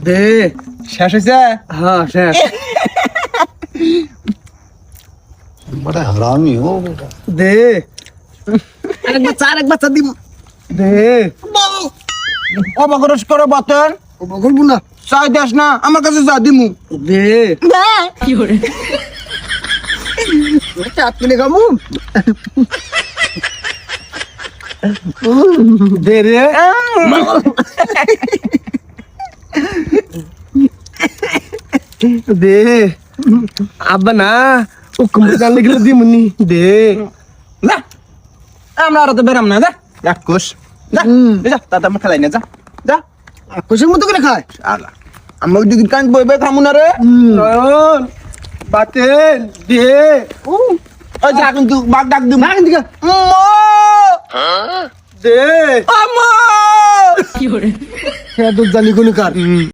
দে শেষ হয়েছে? হ্যাঁ শেষ बड़ा हरामी हो बेटा। দে এক বাচ্চা দিম দে অবকরস করো বতন করবো না চাই দেস না আমার কাছে যা দিমু দে চাপ কিনে খামু দে রে দে আব্বা না ও কম্পিউটার লিখলে দিমুনি দে যা আমরা আর তো বেরাম না যা এক কোষ যা যা তাতে আমার খেলাই না যা যা কোষের মতো করে খায় আলা আমরা ওই দিকে কান বই বই খামু না রে নয়ন বাতেন দে ওই যা কিন্তু বাঘ ডাক দিমু না দিকে দে আমা খেয়ে দুধ জানি কোন কার